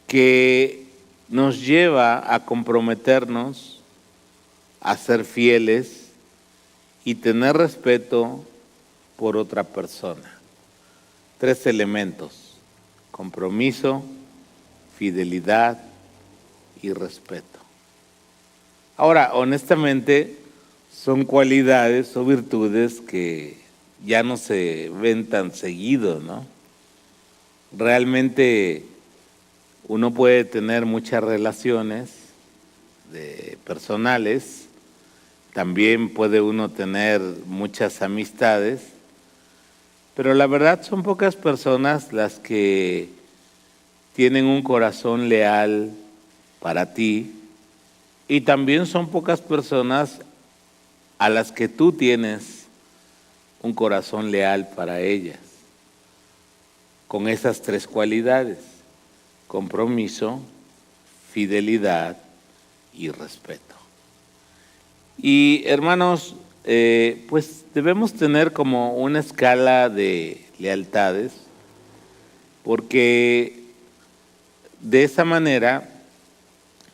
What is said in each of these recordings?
que nos lleva a comprometernos, a ser fieles y tener respeto por otra persona. 3 elementos: compromiso, fidelidad y respeto. Ahora, honestamente, son cualidades o virtudes que ya no se ven tan seguido, ¿no? Realmente uno puede tener muchas relaciones personales, también puede uno tener muchas amistades, pero la verdad son pocas personas las que tienen un corazón leal para ti, y también son pocas personas a las que tú tienes un corazón leal para ellas, con esas 3 cualidades: compromiso, fidelidad y respeto. Y hermanos, pues debemos tener como una escala de lealtades, porque de esa manera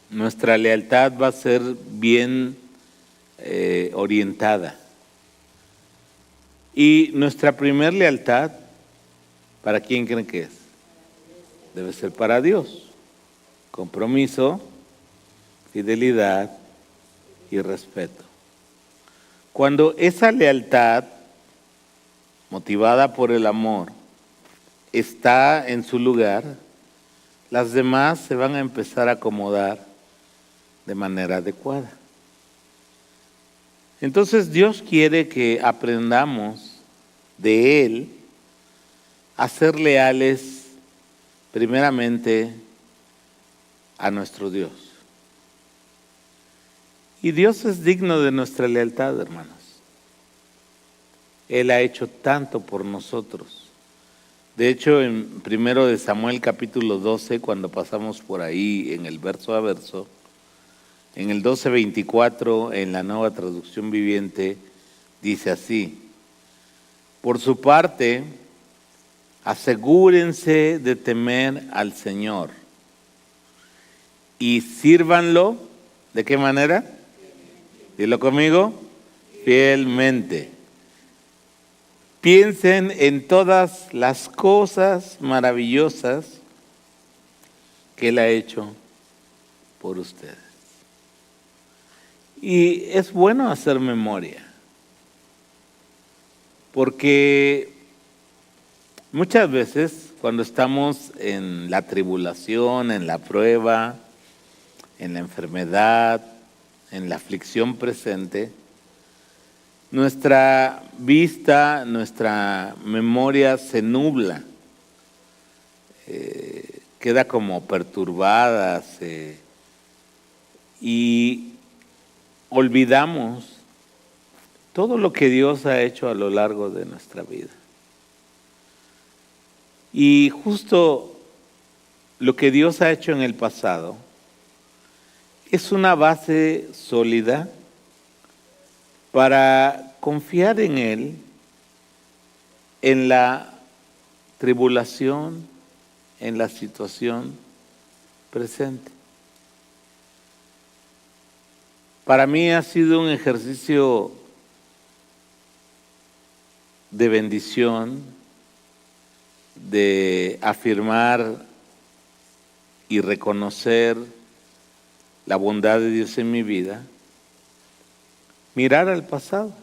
nuestra lealtad va a ser bien orientada. Y nuestra primer lealtad, ¿para quién creen que es? Debe ser para Dios. Compromiso, fidelidad y respeto. Cuando esa lealtad, motivada por el amor, está en su lugar, las demás se van a empezar a acomodar de manera adecuada. Entonces Dios quiere que aprendamos de Él a ser leales primeramente a nuestro Dios. Y Dios es digno de nuestra lealtad, hermanos. Él ha hecho tanto por nosotros. De hecho, en 1 de Samuel capítulo 12, cuando pasamos por ahí en el verso a verso, en el 12:24, en la Nueva Traducción Viviente, dice así: por su parte, asegúrense de temer al Señor y sírvanlo, ¿de qué manera? Dilo conmigo, fielmente. Piensen en todas las cosas maravillosas que Él ha hecho por ustedes. Y es bueno hacer memoria, porque muchas veces cuando estamos en la tribulación, en la prueba, en la enfermedad, en la aflicción presente, nuestra vista, nuestra memoria se nubla, queda como perturbada, y olvidamos todo lo que Dios ha hecho a lo largo de nuestra vida. Y justo lo que Dios ha hecho en el pasado es una base sólida para confiar en Él en la tribulación, en la situación presente. Para mí ha sido un ejercicio de bendición, de afirmar y reconocer la bondad de Dios en mi vida, mirar al pasado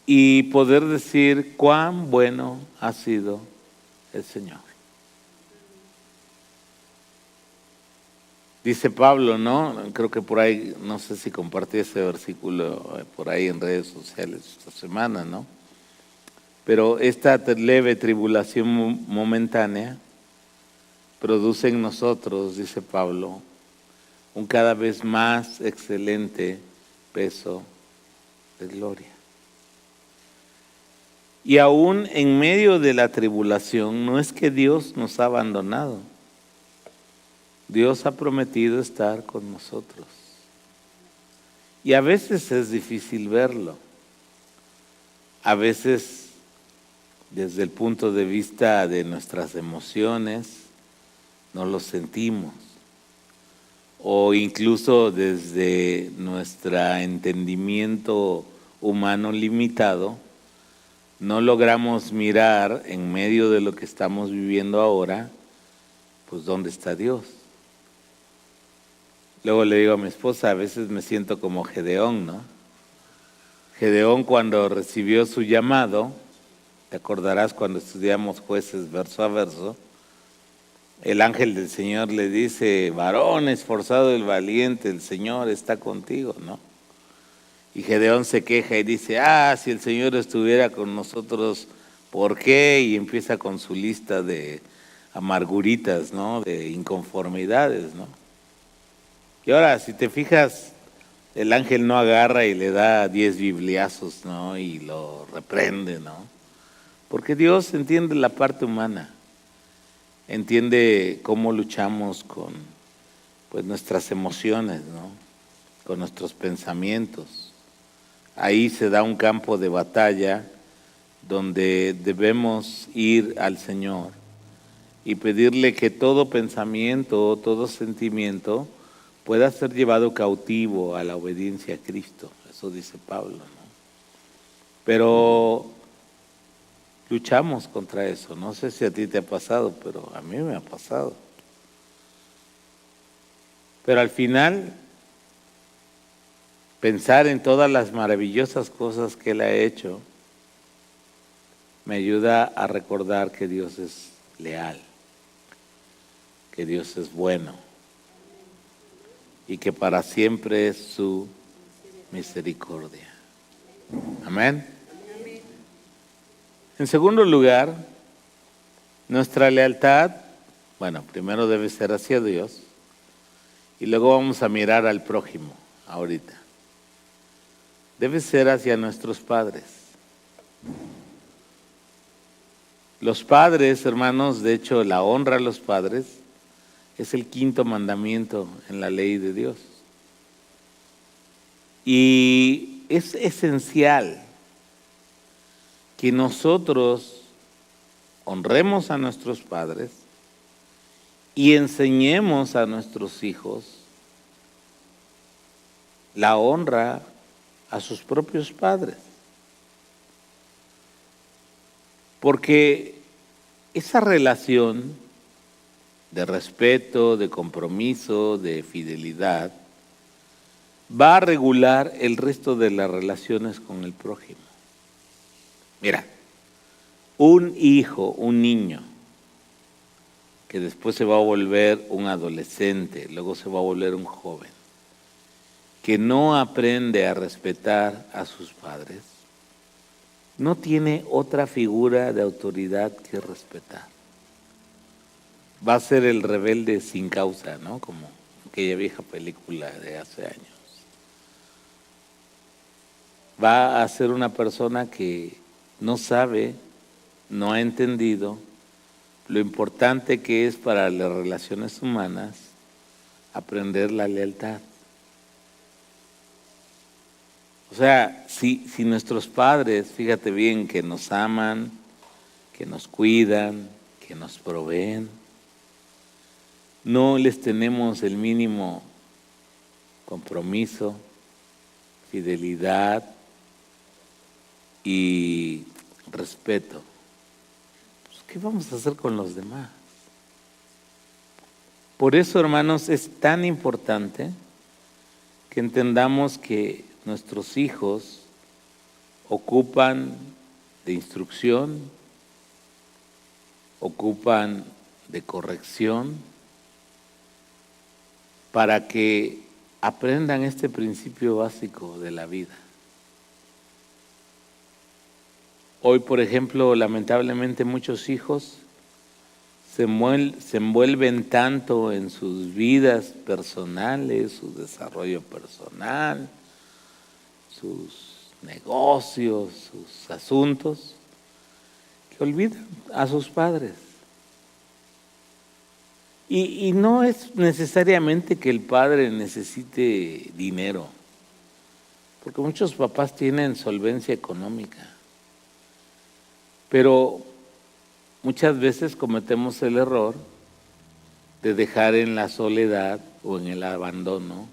y poder decir cuán bueno ha sido el Señor. Dice Pablo, ¿no? Creo que por ahí, no sé si compartí ese versículo por ahí en redes sociales esta semana, ¿no? Pero esta leve tribulación momentánea produce en nosotros, dice Pablo, un cada vez más excelente peso de gloria. Y aún en medio de la tribulación, no es que Dios nos ha abandonado. Dios ha prometido estar con nosotros. Y a veces es difícil verlo. A veces desde el punto de vista de nuestras emociones, no lo sentimos. O incluso desde nuestro entendimiento humano limitado, no logramos mirar en medio de lo que estamos viviendo ahora, pues ¿dónde está Dios? Luego le digo a mi esposa, a veces me siento como Gedeón, ¿no? Gedeón cuando recibió su llamado, te acordarás cuando estudiamos Jueces verso a verso, el ángel del Señor le dice, varón esforzado y valiente, el Señor está contigo, ¿no? Y Gedeón se queja y dice, si el Señor estuviera con nosotros, ¿por qué? Y empieza con su lista de amarguritas, ¿no? De inconformidades, ¿no? Y ahora, si te fijas, el ángel no agarra y le da 10 bibliazos, ¿no? Y lo reprende, ¿no? Porque Dios entiende la parte humana, entiende cómo luchamos con pues, nuestras emociones, ¿no? Con nuestros pensamientos. Ahí se da un campo de batalla donde debemos ir al Señor y pedirle que todo pensamiento, todo sentimiento pueda ser llevado cautivo a la obediencia a Cristo. Eso dice Pablo, ¿no? Pero luchamos contra eso. No sé si a ti te ha pasado, pero a mí me ha pasado. Pero al final, pensar en todas las maravillosas cosas que Él ha hecho me ayuda a recordar que Dios es leal, que Dios es bueno y que para siempre es su misericordia. Amén. En segundo lugar, nuestra lealtad, primero debe ser hacia Dios y luego vamos a mirar al prójimo ahorita. Debe ser hacia nuestros padres. Los padres, hermanos, de hecho, la honra a los padres es el 5º mandamiento en la ley de Dios. Y es esencial que nosotros honremos a nuestros padres y enseñemos a nuestros hijos la honra a sus propios padres. Porque esa relación de respeto, de compromiso, de fidelidad, va a regular el resto de las relaciones con el prójimo. Mira, un hijo, un niño, que después se va a volver un adolescente, luego se va a volver un joven, que no aprende a respetar a sus padres, no tiene otra figura de autoridad que respetar. Va a ser el rebelde sin causa, ¿no? Como aquella vieja película de hace años. Va a ser una persona que no sabe, no ha entendido lo importante que es para las relaciones humanas aprender la lealtad. O sea, si nuestros padres, fíjate bien, que nos aman, que nos cuidan, que nos proveen, no les tenemos el mínimo compromiso, fidelidad y respeto, pues, ¿qué vamos a hacer con los demás? Por eso, hermanos, es tan importante que entendamos que nuestros hijos ocupan de instrucción, ocupan de corrección, para que aprendan este principio básico de la vida. Hoy, por ejemplo, lamentablemente muchos hijos se envuelven tanto en sus vidas personales, su desarrollo personal, sus negocios, sus asuntos, que olvidan a sus padres. Y no es necesariamente que el padre necesite dinero, porque muchos papás tienen solvencia económica, pero muchas veces cometemos el error de dejar en la soledad o en el abandono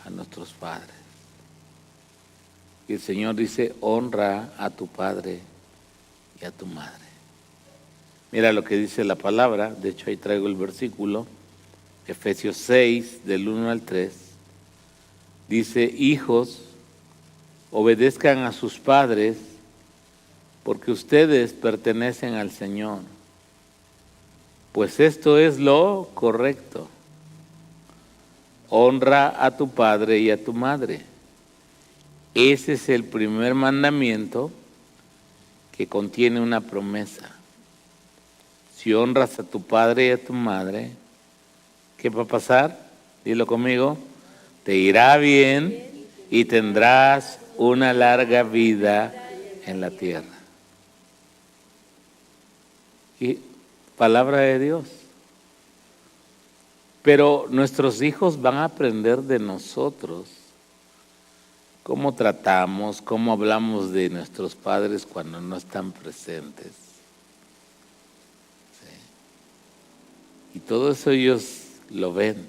a nuestros padres. Y el Señor dice, honra a tu padre y a tu madre. Mira lo que dice la palabra, de hecho ahí traigo el versículo, Efesios 6, del 1 al 3, dice, hijos, obedezcan a sus padres, porque ustedes pertenecen al Señor, pues esto es lo correcto. Honra a tu padre y a tu madre. Ese es el primer mandamiento que contiene una promesa. Si honras a tu padre y a tu madre, ¿qué va a pasar? Dilo conmigo. Te irá bien y tendrás una larga vida en la tierra. Y palabra de Dios. Pero nuestros hijos van a aprender de nosotros cómo tratamos, cómo hablamos de nuestros padres cuando no están presentes. ¿Sí? Y todo eso ellos lo ven.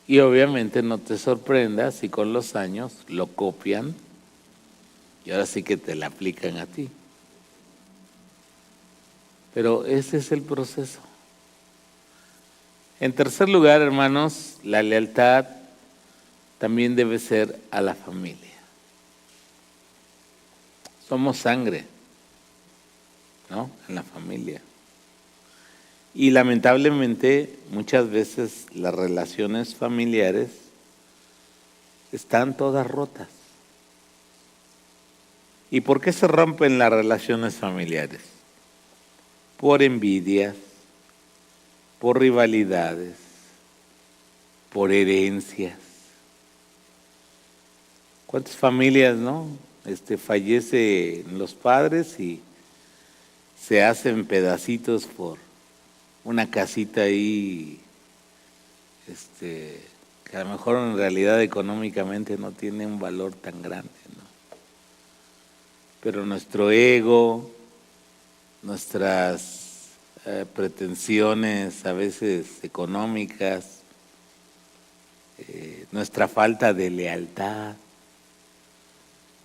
Y obviamente no te sorprendas si con los años lo copian y ahora sí que te la aplican a ti. Pero ese es el proceso. En tercer lugar, hermanos, la lealtad también debe ser a la familia. Somos sangre, ¿no? En la familia. Y lamentablemente muchas veces las relaciones familiares están todas rotas. ¿Y por qué se rompen las relaciones familiares? Por envidias, por rivalidades, por herencias. ¿Cuántas familias, no? Fallecen los padres y se hacen pedacitos por una casita ahí, que a lo mejor en realidad económicamente no tiene un valor tan grande, ¿no? Pero nuestro ego, nuestras pretensiones a veces económicas, nuestra falta de lealtad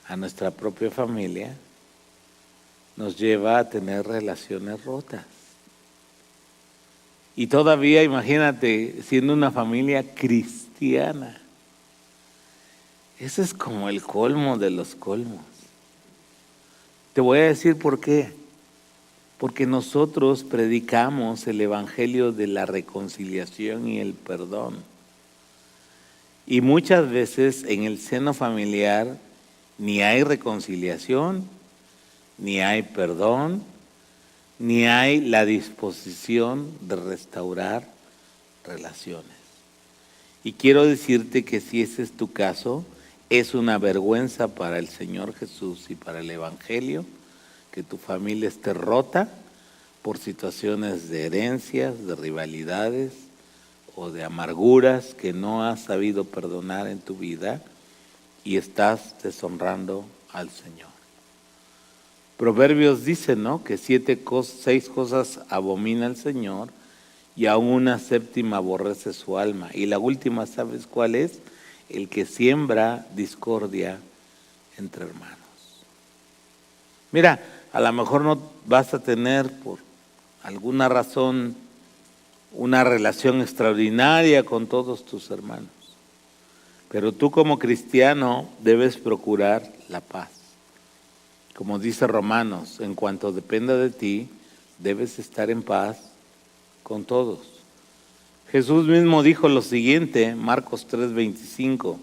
a nuestra propia familia nos lleva a tener relaciones rotas. Y todavía, imagínate, siendo una familia cristiana, eso es como el colmo de los colmos. Te voy a decir por qué. Porque nosotros predicamos el evangelio de la reconciliación y el perdón. Y muchas veces en el seno familiar ni hay reconciliación, ni hay perdón, ni hay la disposición de restaurar relaciones. Y quiero decirte que si ese es tu caso, es una vergüenza para el Señor Jesús y para el evangelio que tu familia esté rota por situaciones de herencias, de rivalidades o de amarguras que no has sabido perdonar en tu vida y estás deshonrando al Señor. Proverbios dice, ¿no?, que 6 cosas abomina el Señor y aún una séptima aborrece su alma. Y la última, ¿sabes cuál es? El que siembra discordia entre hermanos. Mira, a lo mejor no vas a tener por alguna razón una relación extraordinaria con todos tus hermanos, pero tú como cristiano debes procurar la paz. Como dice Romanos, en cuanto dependa de ti, debes estar en paz con todos. Jesús mismo dijo lo siguiente, Marcos 3:25,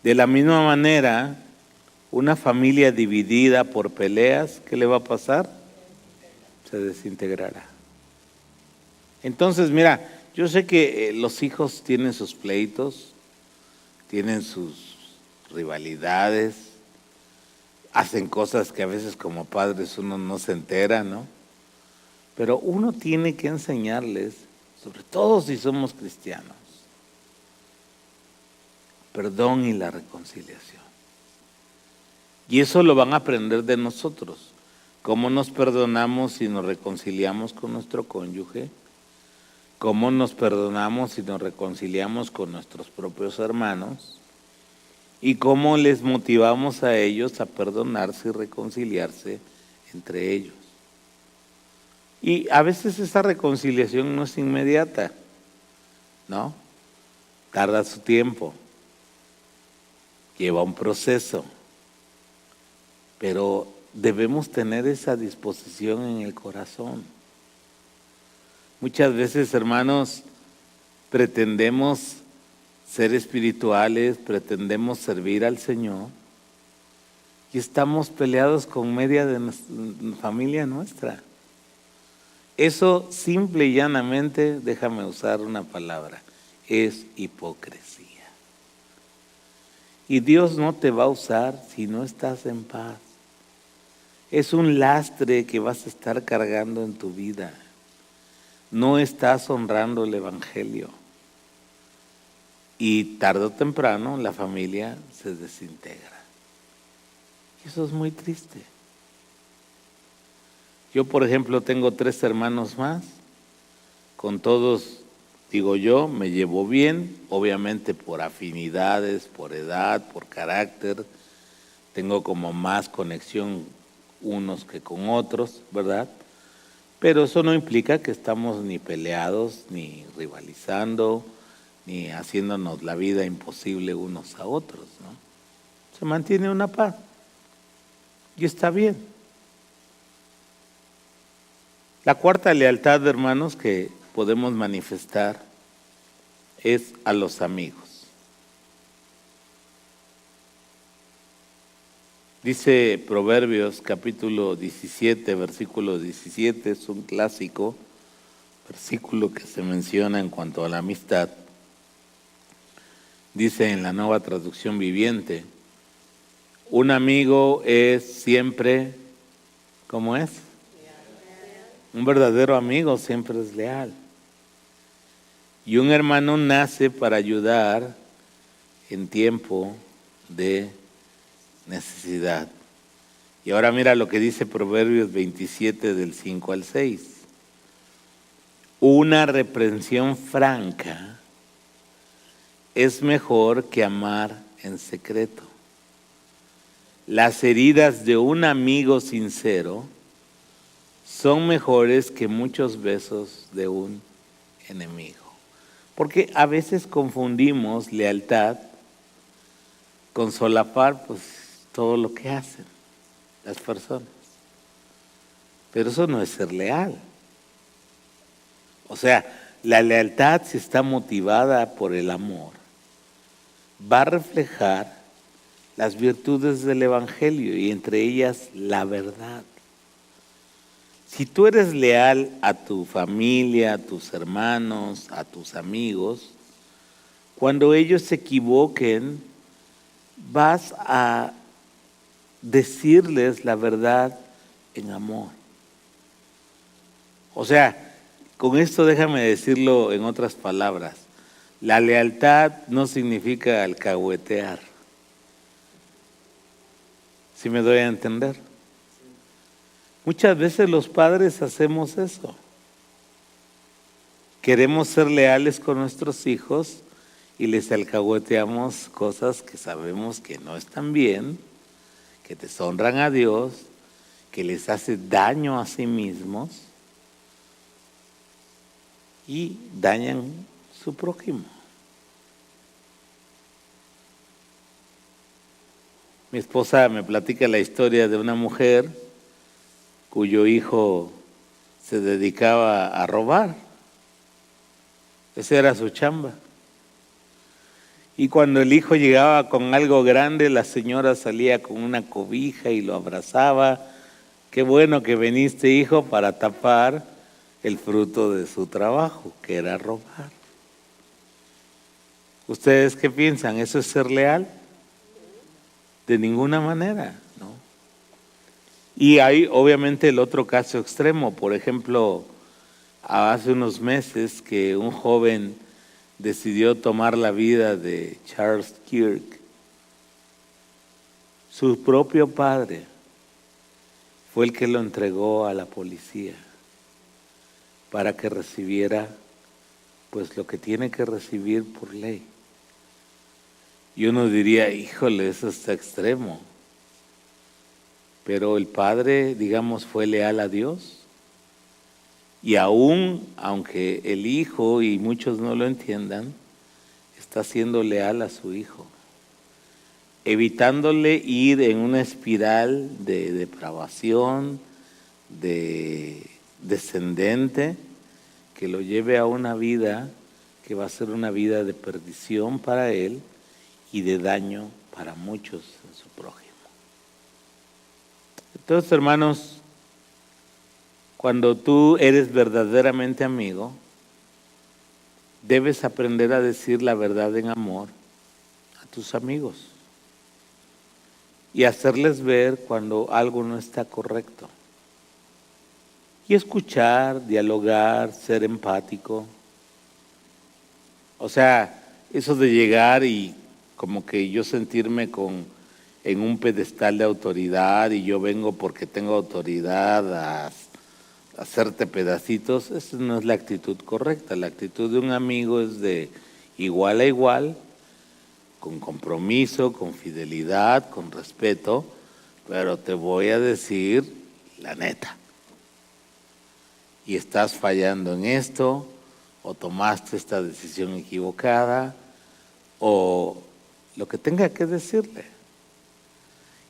de la misma manera, una familia dividida por peleas, ¿qué le va a pasar? Se desintegrará. Entonces, mira, yo sé que los hijos tienen sus pleitos, tienen sus rivalidades, hacen cosas que a veces como padres uno no se entera, ¿no? Pero uno tiene que enseñarles, sobre todo si somos cristianos, perdón y la reconciliación. Y eso lo van a aprender de nosotros. cómo nos perdonamos y nos reconciliamos con nuestro cónyuge, cómo nos perdonamos y nos reconciliamos con nuestros propios hermanos y cómo les motivamos a ellos a perdonarse y reconciliarse entre ellos. Y a veces esa reconciliación no es inmediata, ¿no? Tarda su tiempo, lleva un proceso, pero debemos tener esa disposición en el corazón. Muchas veces, hermanos, pretendemos ser espirituales, pretendemos servir al Señor y estamos peleados con media de familia nuestra. Eso simple y llanamente, déjame usar una palabra, es hipocresía. Y Dios no te va a usar si no estás en paz. Es un lastre que vas a estar cargando en tu vida. No estás honrando el Evangelio. Y tarde o temprano la familia se desintegra. Y eso es muy triste. Yo, por ejemplo, tengo 3 hermanos más. Con todos, digo yo, me llevo bien, obviamente por afinidades, por edad, por carácter. Tengo como más conexión unos que con otros, ¿verdad? Pero eso no implica que estamos ni peleados, ni rivalizando, ni haciéndonos la vida imposible unos a otros, ¿no? Se mantiene una paz y está bien. La cuarta lealtad, hermanos, que podemos manifestar es a los amigos. Dice Proverbios capítulo 17, versículo 17, es un clásico versículo que se menciona en cuanto a la amistad. Dice en la Nueva Traducción Viviente, un amigo es siempre, ¿cómo es? Un verdadero amigo siempre es leal. Y un hermano nace para ayudar en tiempo de necesidad. Y ahora mira lo que dice Proverbios 27 del 5 al 6. Una reprensión franca es mejor que amar en secreto. Las heridas de un amigo sincero son mejores que muchos besos de un enemigo. Porque a veces confundimos lealtad con solapar pues todo lo que hacen las personas. Pero eso no es ser leal. O sea, la lealtad, si está motivada por el amor, va a reflejar las virtudes del Evangelio y entre ellas la verdad. Si tú eres leal a tu familia, a tus hermanos, a tus amigos, cuando ellos se equivoquen, vas a decirles la verdad en amor. O sea, con esto déjame decirlo en otras palabras. La lealtad no significa alcahuetear. ¿Sí me doy a entender? Muchas veces los padres hacemos eso. Queremos ser leales con nuestros hijos y les alcahueteamos cosas que sabemos que no están bien, que deshonran a Dios, que les hace daño a sí mismos y dañan su prójimo. Mi esposa me platica la historia de una mujer cuyo hijo se dedicaba a robar. Esa era su chamba. Y cuando el hijo llegaba con algo grande, la señora salía con una cobija y lo abrazaba. Qué bueno que viniste, hijo, para tapar el fruto de su trabajo, que era robar. ¿Ustedes qué piensan? ¿Eso es ser leal? De ninguna manera, ¿no? Y hay obviamente el otro caso extremo. Por ejemplo, hace unos meses que un joven decidió tomar la vida de Charles Kirk. Su propio padre fue el que lo entregó a la policía para que recibiera pues lo que tiene que recibir por ley. Y uno diría, híjole, eso está extremo. Pero el padre, digamos, fue leal a Dios. Y aún, aunque el hijo, y muchos no lo entiendan, está siendo leal a su hijo, evitándole ir en una espiral de depravación, de descendente, que lo lleve a una vida que va a ser una vida de perdición para él y de daño para muchos en su prójimo. Entonces, hermanos, cuando tú eres verdaderamente amigo, debes aprender a decir la verdad en amor a tus amigos y hacerles ver cuando algo no está correcto. Y escuchar, dialogar, ser empático. O sea, eso de llegar y como que yo sentirme en un pedestal de autoridad y yo vengo porque tengo autoridad a hacerte pedacitos, esa no es la actitud correcta. La actitud de un amigo es de igual a igual, con compromiso, con fidelidad, con respeto, pero te voy a decir la neta. Y estás fallando en esto, o tomaste esta decisión equivocada, o lo que tenga que decirle.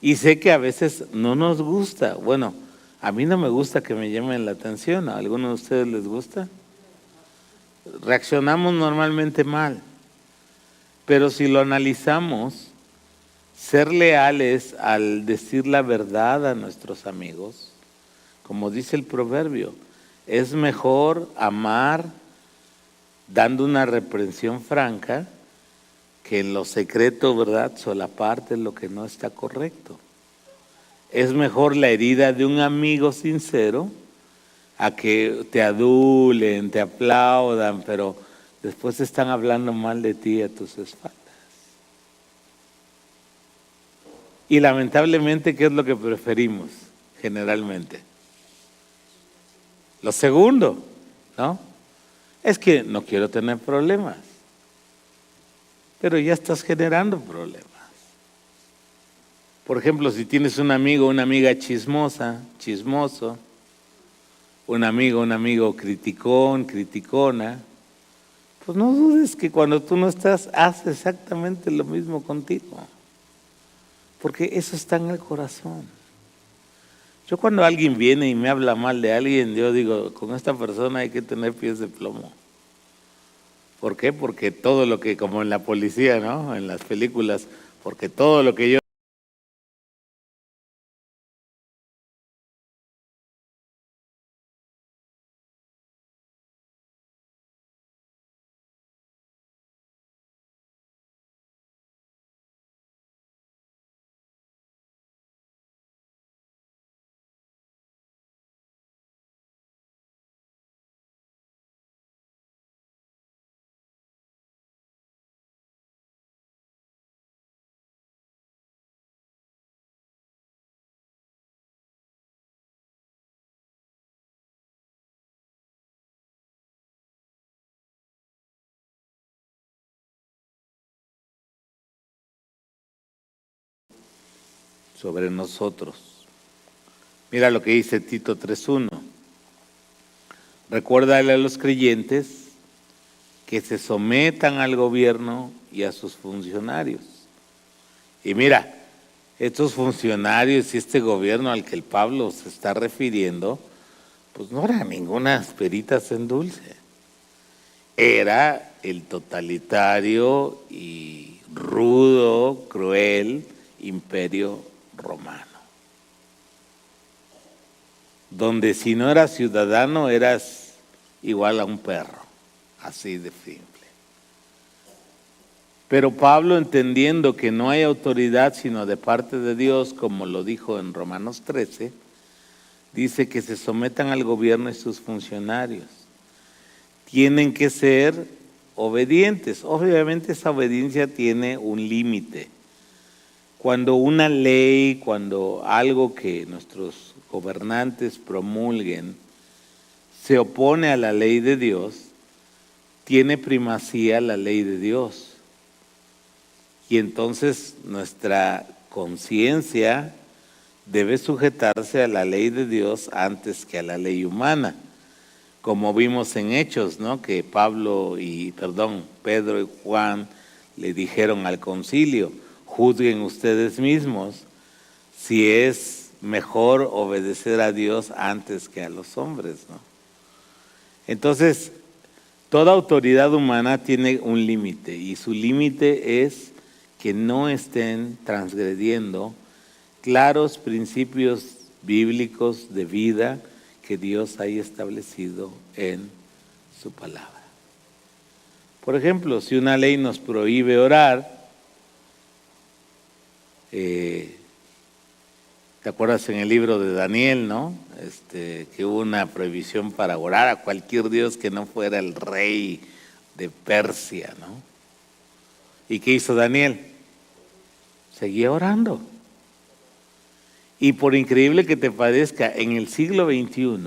Y sé que a veces no nos gusta. Bueno, a mí no me gusta que me llamen la atención. ¿A alguno de ustedes les gusta? Reaccionamos normalmente mal. Pero si lo analizamos, ser leales al decir la verdad a nuestros amigos, como dice el proverbio, es mejor amar dando una reprensión franca que en lo secreto, ¿verdad?, solaparte lo que no está correcto. Es mejor la herida de un amigo sincero a que te adulen, te aplaudan, pero después están hablando mal de ti a tus espaldas. Y lamentablemente, ¿qué es lo que preferimos generalmente? Lo segundo, ¿no? Es que no quiero tener problemas, pero ya estás generando problemas. Por ejemplo, si tienes un amigo o una amiga chismosa, chismoso, un amigo criticón, criticona, pues no dudes que cuando tú no estás, hace exactamente lo mismo contigo. Porque eso está en el corazón. Yo cuando alguien viene y me habla mal de alguien, yo digo, con esta persona hay que tener pies de plomo. ¿Por qué? Porque todo lo que, como en la policía, ¿no?, en las películas, porque todo lo que yo sobre nosotros. Mira lo que dice Tito 3:1. Recuérdale a los creyentes que se sometan al gobierno y a sus funcionarios. Y mira, estos funcionarios y este gobierno al que el Pablo se está refiriendo, pues no era ninguna peritas en dulce. Era el totalitario y rudo, cruel imperio romano, donde si no eras ciudadano eras igual a un perro, así de simple. Pero Pablo, entendiendo que no hay autoridad sino de parte de Dios, como lo dijo en Romanos 13, dice que se sometan al gobierno y sus funcionarios. Tienen que ser obedientes. Obviamente esa obediencia tiene un límite. Cuando una ley, cuando algo que nuestros gobernantes promulguen se opone a la ley de Dios, tiene primacía la ley de Dios. Y entonces nuestra conciencia debe sujetarse a la ley de Dios antes que a la ley humana. Como vimos en Hechos, ¿no? Que Pedro y Juan le dijeron al concilio: juzguen ustedes mismos si es mejor obedecer a Dios antes que a los hombres, ¿no? Entonces, toda autoridad humana tiene un límite, y su límite es que no estén transgrediendo claros principios bíblicos de vida que Dios haya establecido en su palabra. Por ejemplo, si una ley nos prohíbe orar, ¿te acuerdas en el libro de Daniel, no? Que hubo una prohibición para orar a cualquier dios que no fuera el rey de Persia, ¿no? ¿Y qué hizo Daniel? Seguía orando. Y por increíble que te parezca, en el siglo XXI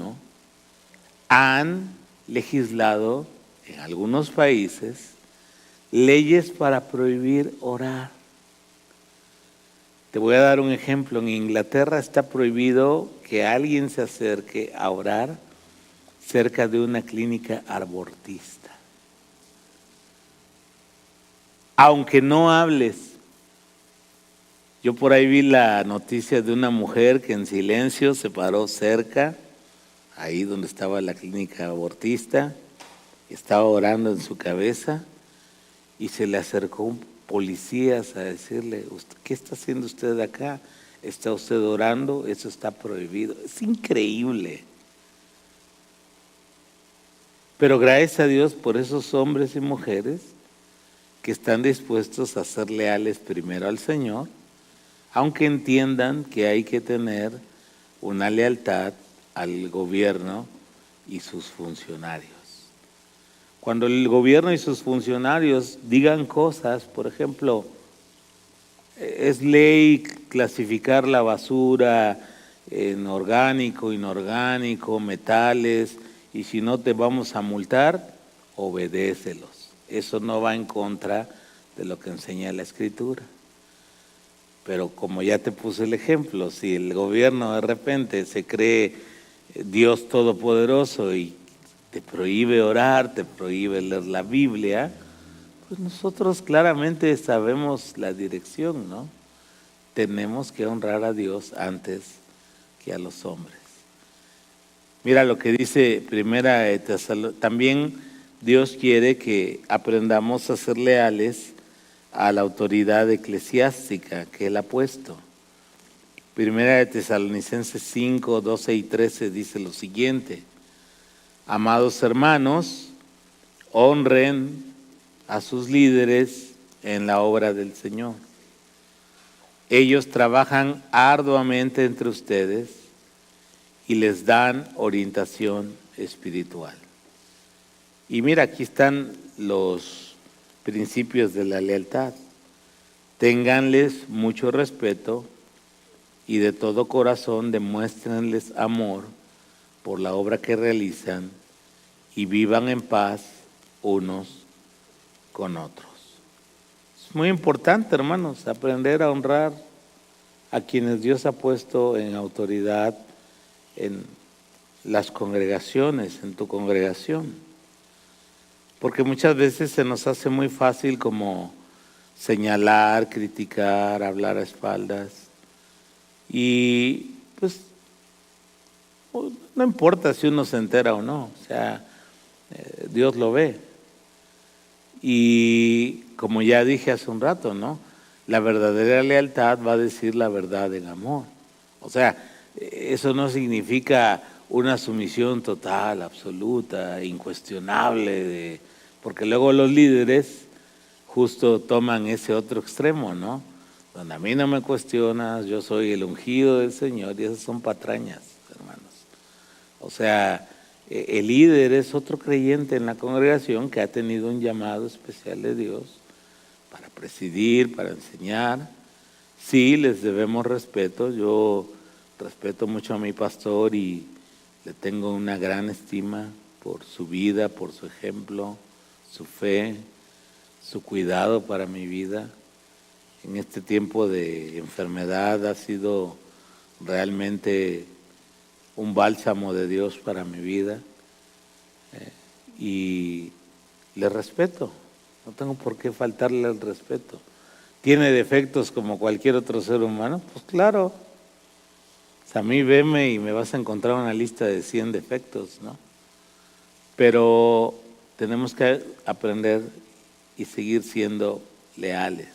han legislado en algunos países leyes para prohibir orar. Te voy a dar un ejemplo. En Inglaterra está prohibido que alguien se acerque a orar cerca de una clínica abortista. Aunque no hables. Yo por ahí vi la noticia de una mujer que en silencio se paró cerca, ahí donde estaba la clínica abortista, estaba orando en su cabeza y se le acercó policías a decirle: ¿qué está haciendo usted acá? ¿Está usted orando? Eso está prohibido. Es increíble. Pero gracias a Dios por esos hombres y mujeres que están dispuestos a ser leales primero al Señor, aunque entiendan que hay que tener una lealtad al gobierno y sus funcionarios. Cuando el gobierno y sus funcionarios digan cosas, por ejemplo, es ley clasificar la basura en orgánico, inorgánico, metales, y si no te vamos a multar, obedécelos. Eso no va en contra de lo que enseña la Escritura. Pero como ya te puse el ejemplo, si el gobierno de repente se cree Dios todopoderoso y te prohíbe orar, te prohíbe leer la Biblia, pues nosotros claramente sabemos la dirección, ¿no? Tenemos que honrar a Dios antes que a los hombres. Mira lo que dice Primera de Tesalonicenses. También Dios quiere que aprendamos a ser leales a la autoridad eclesiástica que Él ha puesto. Primera de Tesalonicenses 5, 12 y 13 dice lo siguiente: amados hermanos, honren a sus líderes en la obra del Señor. Ellos trabajan arduamente entre ustedes y les dan orientación espiritual. Y mira, aquí están los principios de la lealtad. Ténganles mucho respeto y de todo corazón demuéstrenles amor por la obra que realizan y vivan en paz unos con otros. Es muy importante, hermanos, aprender a honrar a quienes Dios ha puesto en autoridad en las congregaciones, en tu congregación. Porque muchas veces se nos hace muy fácil como señalar, criticar, hablar a espaldas. Y pues no importa si uno se entera o no, o sea, Dios lo ve. Y como ya dije hace un rato, ¿no? La verdadera lealtad va a decir la verdad en amor. O sea, eso no significa una sumisión total, absoluta, incuestionable, porque luego los líderes justo toman ese otro extremo, ¿no? Donde a mí no me cuestionas, yo soy el ungido del Señor, y esas son patrañas, hermanos. O sea, el líder es otro creyente en la congregación que ha tenido un llamado especial de Dios para presidir, para enseñar, Sí, les debemos respeto. Yo respeto mucho a mi pastor y le tengo una gran estima por su vida, por su ejemplo, su fe, su cuidado para mi vida. En este tiempo de enfermedad ha sido realmente un bálsamo de Dios para mi vida, y le respeto, no tengo por qué faltarle el respeto. ¿Tiene defectos como cualquier otro ser humano? Pues claro. O sea, a mí veme y me vas a encontrar una lista de 100 defectos, ¿no? Pero tenemos que aprender y seguir siendo leales.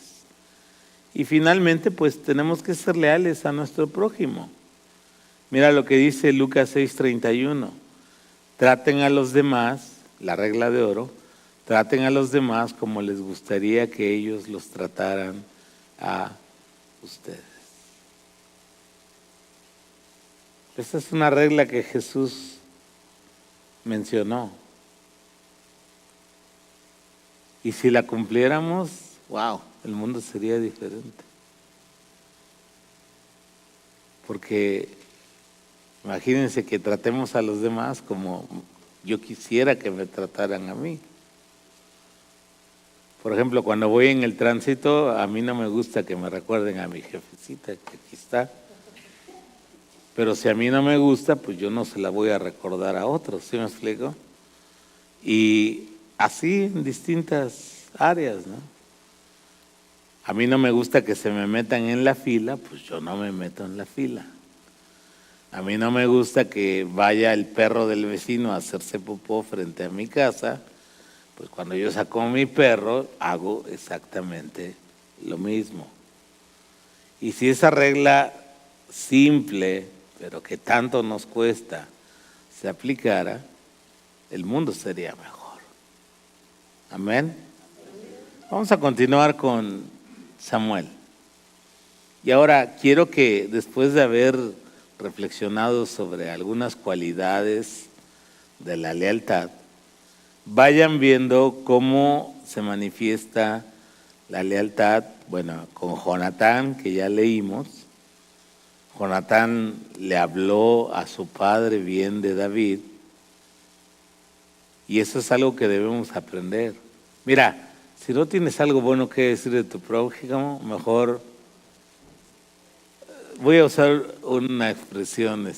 Y finalmente, pues tenemos que ser leales a nuestro prójimo. Mira lo que dice Lucas 6:31. Traten a los demás, la regla de oro, traten a los demás como les gustaría que ellos los trataran a ustedes. Esa es una regla que Jesús mencionó. Y si la cumpliéramos, wow, el mundo sería diferente. Porque imagínense que tratemos a los demás como yo quisiera que me trataran a mí. Por ejemplo, cuando voy en el tránsito, a mí no me gusta que me recuerden a mi jefecita, que aquí está. Pero si a mí no me gusta, pues yo no se la voy a recordar a otros, ¿sí me explico? Y así en distintas áreas, ¿no? A mí no me gusta que se me metan en la fila, pues yo no me meto en la fila. A mí no me gusta que vaya el perro del vecino a hacerse popó frente a mi casa, pues cuando yo saco a mi perro hago exactamente lo mismo. Y si esa regla simple, pero que tanto nos cuesta, se aplicara, el mundo sería mejor. Amén. Vamos a continuar con Samuel. Y ahora quiero que después de haber reflexionado sobre algunas cualidades de la lealtad, vayan viendo cómo se manifiesta la lealtad, bueno, con Jonatán, que ya leímos. Jonatán le habló a su padre bien de David, y eso es algo que debemos aprender. Mira, si no tienes algo bueno que decir de tu prójimo, mejor voy a usar una expresión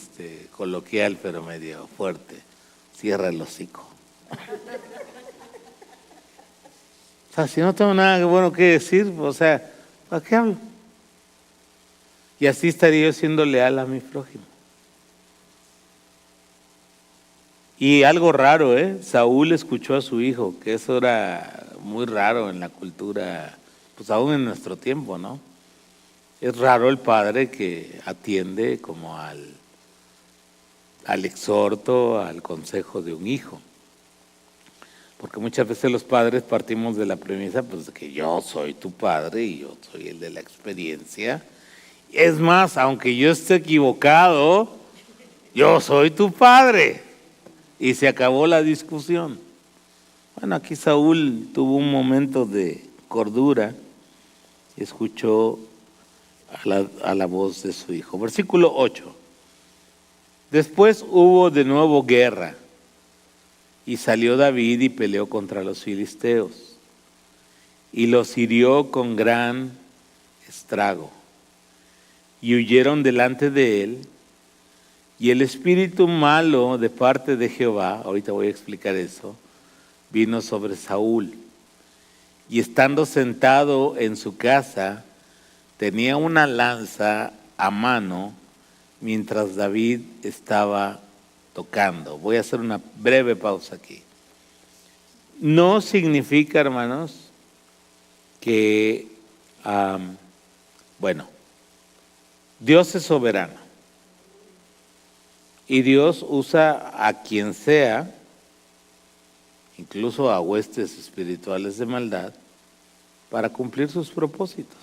coloquial, pero medio fuerte. Cierra el hocico. O sea, si no tengo nada bueno que decir, o sea, ¿para qué hablo? Y así estaría yo siendo leal a mi prójimo. Y algo raro, Saúl escuchó a su hijo, que eso era muy raro en la cultura, pues aún en nuestro tiempo, ¿no? Es raro el padre que atiende como al exhorto, al consejo de un hijo. Porque muchas veces los padres partimos de la premisa, pues, de que yo soy tu padre y yo soy el de la experiencia. Es más, aunque yo esté equivocado, yo soy tu padre. Y se acabó la discusión. Bueno, aquí Saúl tuvo un momento de cordura y escuchó a la voz de su hijo. Versículo 8. Después hubo de nuevo guerra, y salió David y peleó contra los filisteos, y los hirió con gran estrago, y huyeron delante de él, y el espíritu malo de parte de Jehová, ahorita voy a explicar eso, vino sobre Saúl, y estando sentado en su casa, tenía una lanza a mano mientras David estaba tocando. Voy a hacer una breve pausa aquí. No significa, hermanos, que, Dios es soberano y Dios usa a quien sea, incluso a huestes espirituales de maldad, para cumplir sus propósitos.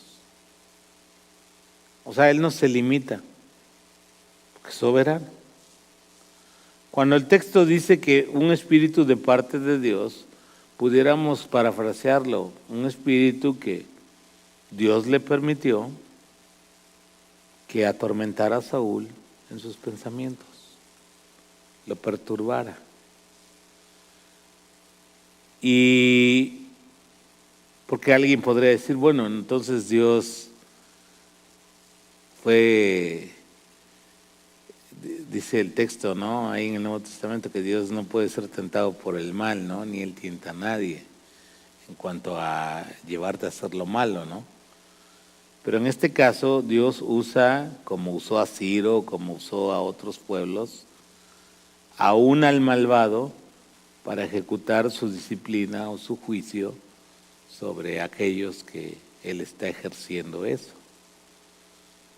O sea, Él no se limita, porque es soberano. Cuando el texto dice que un espíritu de parte de Dios, pudiéramos parafrasearlo, un espíritu que Dios le permitió que atormentara a Saúl en sus pensamientos, lo perturbara. Y porque alguien podría decir, bueno, entonces Dios fue, dice el texto, ¿no? Ahí en el Nuevo Testamento, que Dios no puede ser tentado por el mal, ¿no? Ni Él tienta a nadie en cuanto a llevarte a hacer lo malo, ¿no? Pero en este caso Dios usa, como usó a Ciro, como usó a otros pueblos, aún al malvado, para ejecutar su disciplina o su juicio sobre aquellos que Él está ejerciendo eso.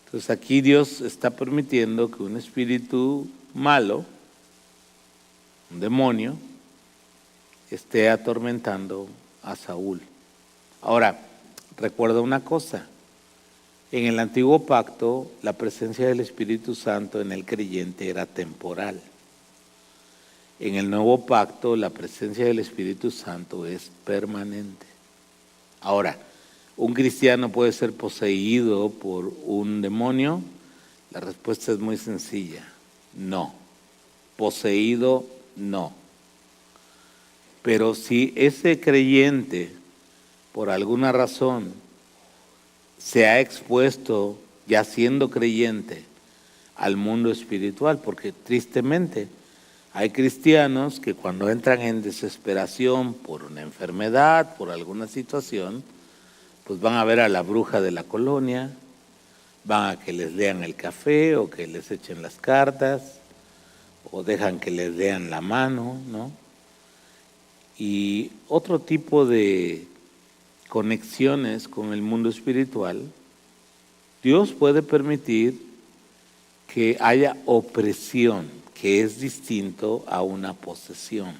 Entonces aquí Dios está permitiendo que un espíritu malo, un demonio, esté atormentando a Saúl. Ahora, recuerda una cosa, en el antiguo pacto la presencia del Espíritu Santo en el creyente era temporal. En el nuevo pacto la presencia del Espíritu Santo es permanente. Ahora, ¿un cristiano puede ser poseído por un demonio? La respuesta es muy sencilla, no. Poseído, no. Pero si ese creyente, por alguna razón, se ha expuesto, ya siendo creyente, al mundo espiritual, porque tristemente hay cristianos que cuando entran en desesperación por una enfermedad, por alguna situación, pues van a ver a la bruja de la colonia, van a que les lean el café o que les echen las cartas o dejan que les lean la mano, ¿no? Y otro tipo de conexiones con el mundo espiritual, Dios puede permitir que haya opresión, que es distinto a una posesión.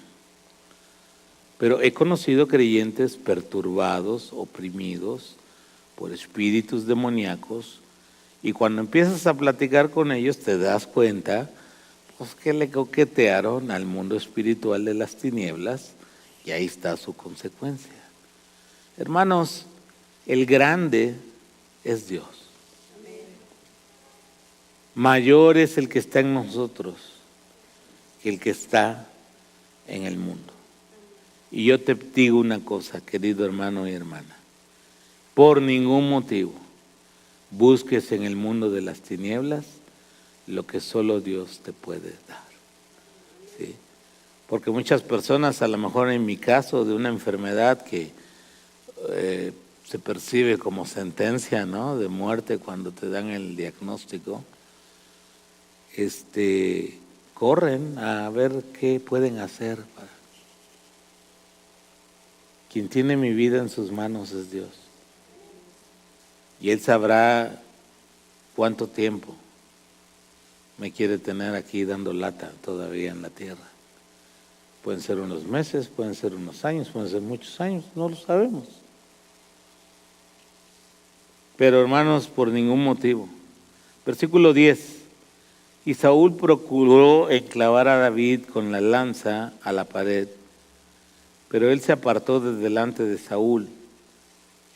Pero he conocido creyentes perturbados, oprimidos por espíritus demoníacos, y cuando empiezas a platicar con ellos te das cuenta pues, que le coquetearon al mundo espiritual de las tinieblas, y ahí está su consecuencia. Hermanos, el grande es Dios. Mayor es el que está en nosotros que el que está en el mundo. Y yo te digo una cosa, querido hermano y hermana, por ningún motivo busques en el mundo de las tinieblas lo que solo Dios te puede dar. ¿Sí? Porque muchas personas, a lo mejor en mi caso, de una enfermedad que se percibe como sentencia, ¿no?, de muerte cuando te dan el diagnóstico, corren a ver qué pueden hacer. Quien tiene mi vida en sus manos es Dios. Y Él sabrá cuánto tiempo me quiere tener aquí dando lata todavía en la tierra. Pueden ser unos meses, pueden ser unos años, pueden ser muchos años, no lo sabemos. Pero hermanos, por ningún motivo. Versículo 10. Y Saúl procuró enclavar a David con la lanza a la pared, pero él se apartó de delante de Saúl,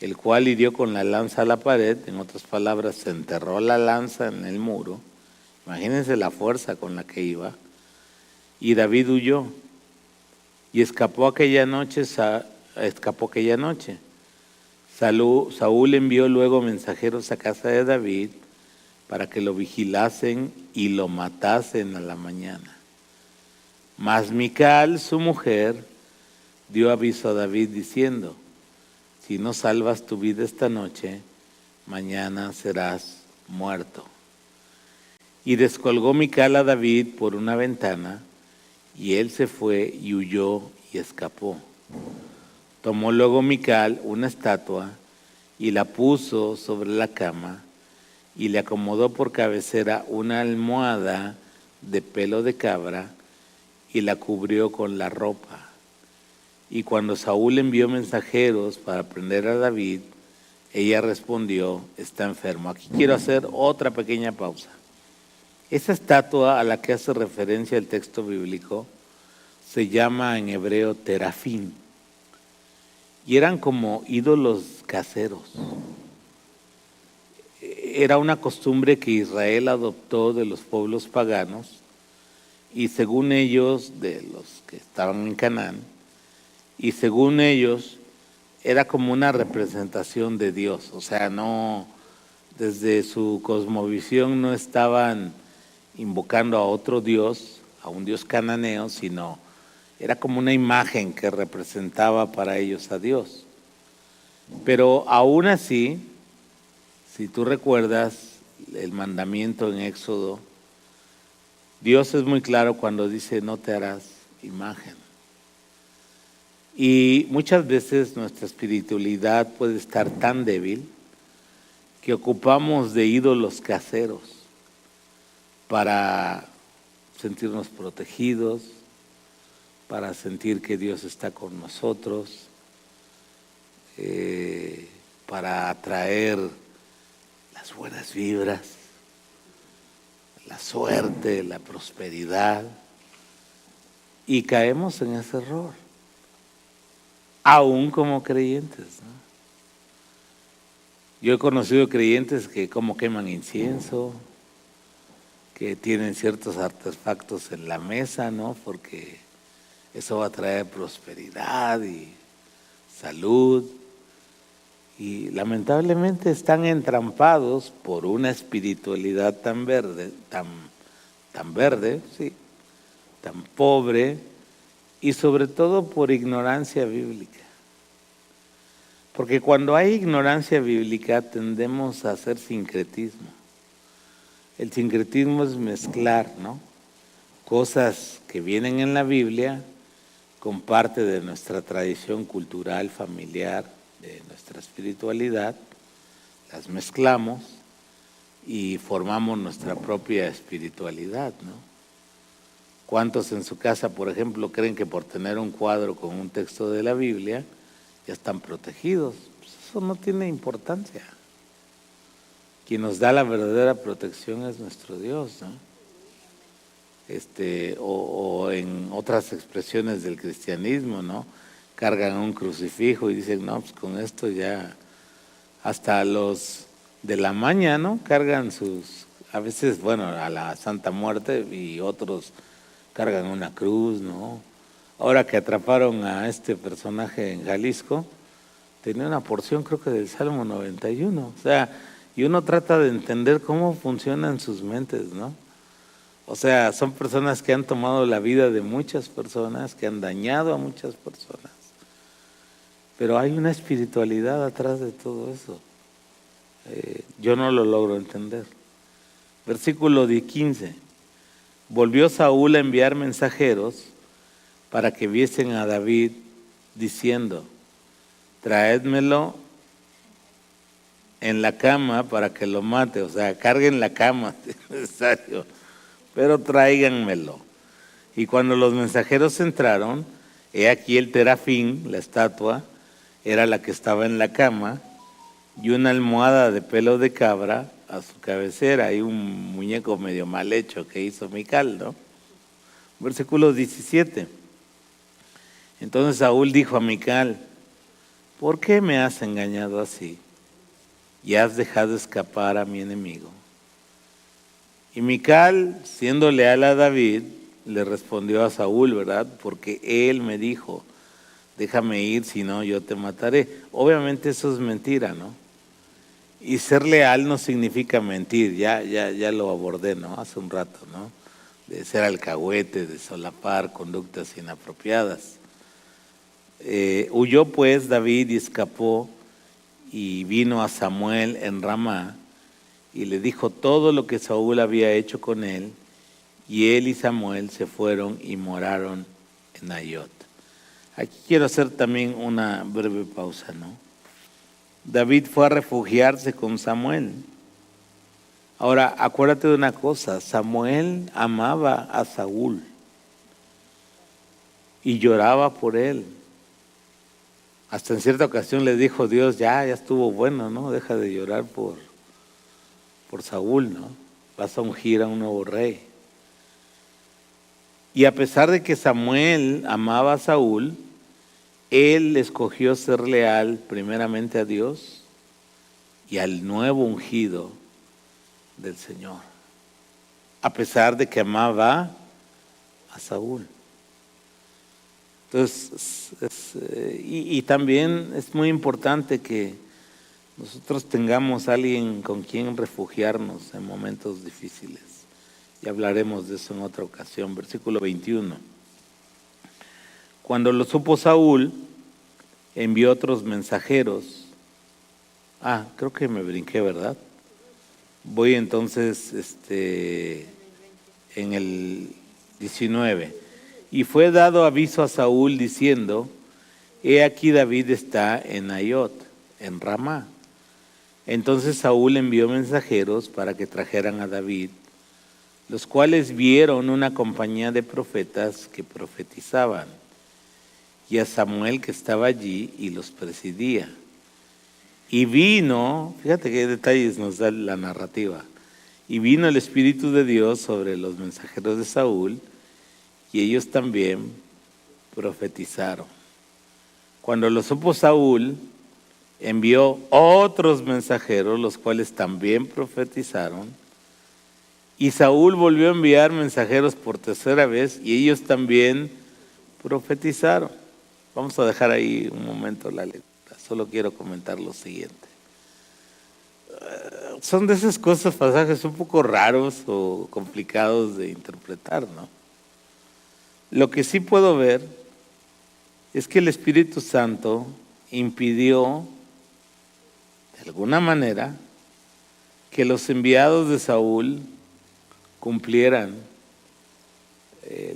el cual hirió con la lanza a la pared, en otras palabras, se enterró la lanza en el muro. Imagínense la fuerza con la que iba. Y David huyó y escapó aquella noche. Saúl envió luego mensajeros a casa de David para que lo vigilasen y lo matasen a la mañana. Mas Mical, su mujer, dio aviso a David diciendo: si no salvas tu vida esta noche, mañana serás muerto. Y descolgó Mical a David por una ventana, y él se fue y huyó y escapó. Tomó luego Mical una estatua y la puso sobre la cama, y le acomodó por cabecera una almohada de pelo de cabra y la cubrió con la ropa. Y cuando Saúl envió mensajeros para prender a David, ella respondió: está enfermo. Aquí quiero hacer otra pequeña pausa. Esa estatua a la que hace referencia el texto bíblico se llama en hebreo terafín, y eran como ídolos caseros. era una costumbre que Israel adoptó de los pueblos paganos, y según ellos, de los que estaban en Canaán, y según ellos era como una representación de Dios. O sea, no, desde su cosmovisión no estaban invocando a otro Dios, a un Dios cananeo, sino era como una imagen que representaba para ellos a Dios. Pero aún así, si tú recuerdas el mandamiento en Éxodo, Dios es muy claro cuando dice no te harás imagen. Y muchas veces nuestra espiritualidad puede estar tan débil que ocupamos de ídolos caseros para sentirnos protegidos, para sentir que Dios está con nosotros, para atraer las buenas vibras, la suerte, la prosperidad, y caemos en ese error, aún como creyentes, ¿no? Yo he conocido creyentes que como queman incienso, que tienen ciertos artefactos en la mesa, ¿no? Porque eso va a traer prosperidad y salud. Y lamentablemente están entrampados por una espiritualidad tan verde, tan verde, sí, tan pobre, y sobre todo por ignorancia bíblica. Porque cuando hay ignorancia bíblica tendemos a hacer sincretismo. El sincretismo es mezclar, ¿no?, cosas que vienen en la Biblia con parte de nuestra tradición cultural, familiar, de nuestra espiritualidad, las mezclamos y formamos nuestra propia espiritualidad, ¿no? ¿Cuántos en su casa, por ejemplo, creen que por tener un cuadro con un texto de la Biblia ya están protegidos? Pues eso no tiene importancia. Quien nos da la verdadera protección es nuestro Dios, ¿no? O en otras expresiones del cristianismo, ¿no?, cargan un crucifijo y dicen, no, pues con esto ya, hasta los de la maña, ¿no?, cargan sus, a veces, bueno, a la Santa Muerte, y otros cargan una cruz, ¿no? Ahora que atraparon a este personaje en Jalisco, tenía una porción, creo que del Salmo 91, o sea, y uno trata de entender cómo funcionan sus mentes, ¿no? O sea, son personas que han tomado la vida de muchas personas, que han dañado a muchas personas. Pero hay una espiritualidad atrás de todo eso. Yo no lo logro entender. Versículo 15. Volvió Saúl a enviar mensajeros para que viesen a David, diciendo, traédmelo en la cama para que lo mate. O sea, carguen la cama si es necesario, pero tráiganmelo. Y cuando los mensajeros entraron, he aquí el terafín, la estatua, era la que estaba en la cama, y una almohada de pelo de cabra a su cabecera, y un muñeco medio mal hecho que hizo Mical, ¿no? Versículo 17. Entonces Saúl dijo a Mical, ¿por qué me has engañado así y has dejado escapar a mi enemigo? Y Mical, siendo leal a David, le respondió a Saúl, ¿verdad? Porque él me dijo, déjame ir, si no yo te mataré. Obviamente eso es mentira, ¿no? Y ser leal no significa mentir, ya lo abordé, ¿no?, hace un rato, ¿no? De ser alcahuete, de solapar conductas inapropiadas. Huyó pues David y escapó, y vino a Samuel en Ramá, y le dijo todo lo que Saúl había hecho con él, y él y Samuel se fueron y moraron en Nayot. Aquí quiero hacer también una breve pausa, ¿no? David fue a refugiarse con Samuel. Ahora, acuérdate de una cosa, Samuel amaba a Saúl y lloraba por él. Hasta en cierta ocasión le dijo Dios, ya estuvo bueno, ¿no? Deja de llorar por Saúl, ¿no? Vas a ungir a un nuevo rey. Y a pesar de que Samuel amaba a Saúl, él escogió ser leal primeramente a Dios y al nuevo ungido, del Señor, a pesar de que amaba a Saúl. Entonces, y también es muy importante que nosotros tengamos a alguien con quien refugiarnos en momentos difíciles. Y hablaremos de eso en otra ocasión. Versículo 21. Cuando lo supo Saúl, envió otros mensajeros. Creo que me brinqué, ¿verdad? Voy entonces en el 19. Y fue dado aviso a Saúl diciendo: he aquí David está en Naiot, en Ramá. Entonces Saúl envió mensajeros para que trajeran a David, los cuales vieron una compañía de profetas que profetizaban, y a Samuel que estaba allí y los presidía. Y vino, fíjate qué detalles nos da la narrativa, y vino el Espíritu de Dios sobre los mensajeros de Saúl, y ellos también profetizaron. Cuando lo supo Saúl, envió otros mensajeros, los cuales también profetizaron, y Saúl volvió a enviar mensajeros por tercera vez, y ellos también profetizaron. Vamos a dejar ahí un momento la lectura, solo quiero comentar lo siguiente. Son de esas cosas, pasajes un poco raros o complicados de interpretar, ¿no? Lo que sí puedo ver es que el Espíritu Santo impidió, de alguna manera, que los enviados de Saúl cumplieran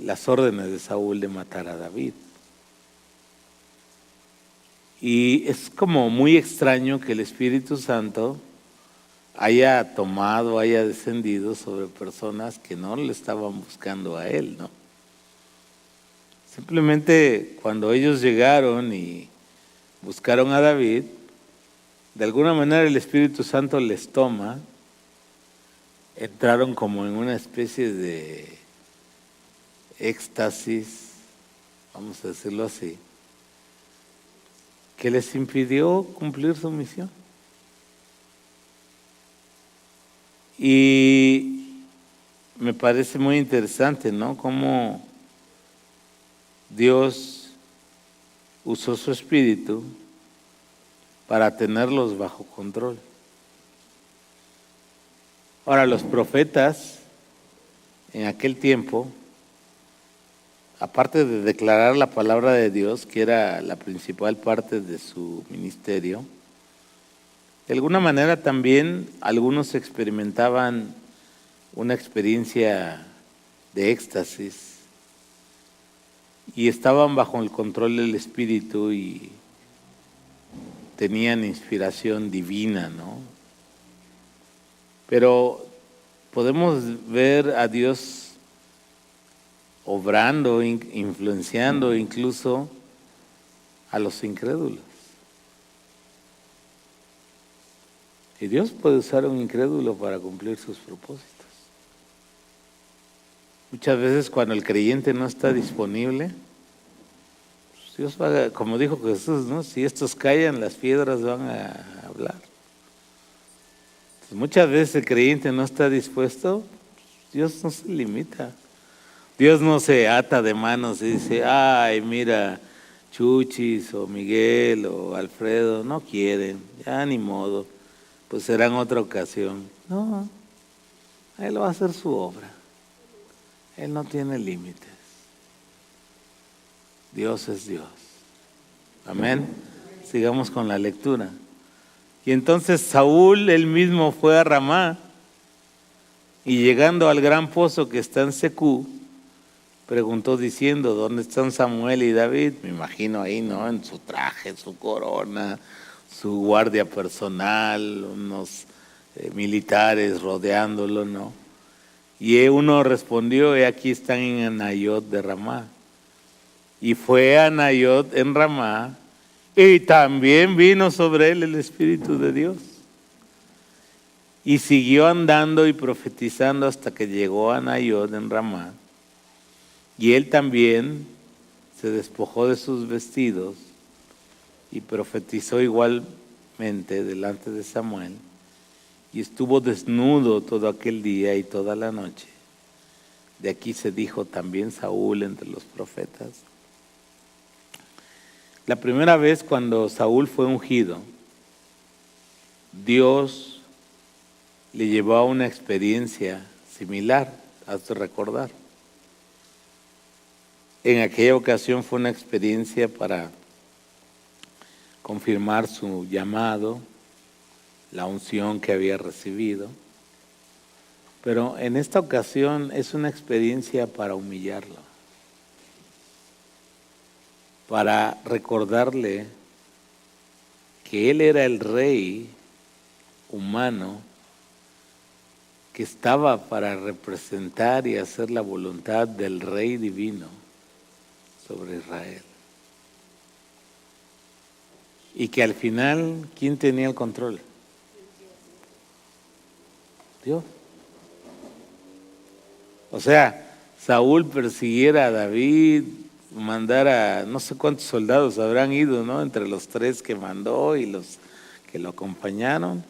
las órdenes de Saúl de matar a David. Y es como muy extraño que el Espíritu Santo haya tomado, haya descendido sobre personas que no le estaban buscando a él, ¿no? Simplemente cuando ellos llegaron y buscaron a David, de alguna manera el Espíritu Santo les toma, entraron como en una especie de éxtasis, vamos a decirlo así, que les impidió cumplir su misión. Y me parece muy interesante, ¿no? Cómo Dios usó su espíritu para tenerlos bajo control. Ahora, los profetas en aquel tiempo, aparte de declarar la palabra de Dios, que era la principal parte de su ministerio, de alguna manera también algunos experimentaban una experiencia de éxtasis y estaban bajo el control del Espíritu y tenían inspiración divina, ¿no? Pero podemos ver a Dios obrando, influenciando incluso a los incrédulos. Y Dios puede usar a un incrédulo para cumplir sus propósitos. Muchas veces cuando el creyente no está disponible, pues Dios va, como dijo Jesús, ¿no? Si estos callan, las piedras van a hablar. Entonces, muchas veces el creyente no está dispuesto, Dios no se limita. Dios no se ata de manos y dice: ay, mira, Chuchis o Miguel o Alfredo no quieren, ya ni modo, pues será en otra ocasión. No, Él va a hacer su obra. Él no tiene límites. Dios es Dios. Amén. Sigamos con la lectura. Y entonces Saúl él mismo fue a Ramá, y llegando al gran pozo que está en Secú, preguntó diciendo: ¿dónde están Samuel y David? Me imagino ahí, ¿no? En su traje, su corona, su guardia personal, unos militares rodeándolo, ¿no? Y uno respondió: he aquí están en Anayot de Ramá. Y fue a Anayot en Ramá, y también vino sobre él el Espíritu de Dios. Y siguió andando y profetizando hasta que llegó a Anayot en Ramá. Y él también se despojó de sus vestidos y profetizó igualmente delante de Samuel. y estuvo desnudo todo aquel día y toda la noche. De aquí se dijo también Saúl entre los profetas. La primera vez cuando Saúl fue ungido, Dios le llevó a una experiencia similar, has de recordar. En aquella ocasión fue una experiencia para confirmar su llamado, la unción que había recibido. Pero en esta ocasión es una experiencia para humillarlo, para recordarle que él era el rey humano que estaba para representar y hacer la voluntad del rey divino sobre Israel. Y que al final, ¿quién tenía el control? Dios. O sea, Saúl persiguiera a David, mandara, no sé cuántos soldados habrán ido, ¿no? Entre los 3 que mandó y los que lo acompañaron.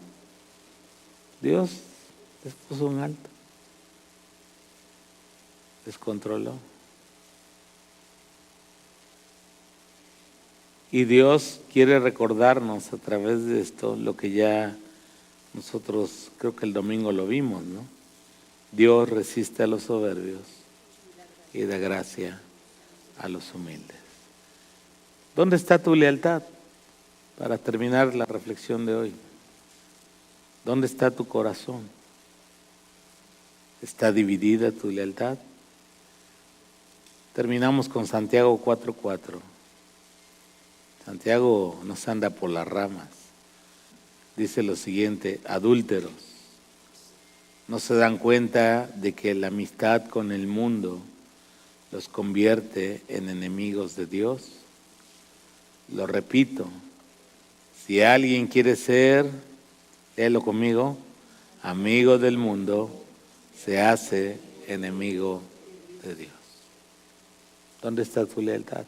Dios les puso un alto. Les controló. Y Dios quiere recordarnos a través de esto lo que ya nosotros, creo que el domingo lo vimos, ¿no? Dios resiste a los soberbios y da gracia a los humildes. ¿Dónde está tu lealtad? Para terminar la reflexión de hoy. ¿Dónde está tu corazón? ¿Está dividida tu lealtad? Terminamos con Santiago 4:4. Santiago nos anda por las ramas. Dice lo siguiente: adúlteros, ¿no se dan cuenta de que la amistad con el mundo los convierte en enemigos de Dios? Lo repito, si alguien quiere ser, léelo conmigo, amigo del mundo, se hace enemigo de Dios. ¿Dónde está tu lealtad?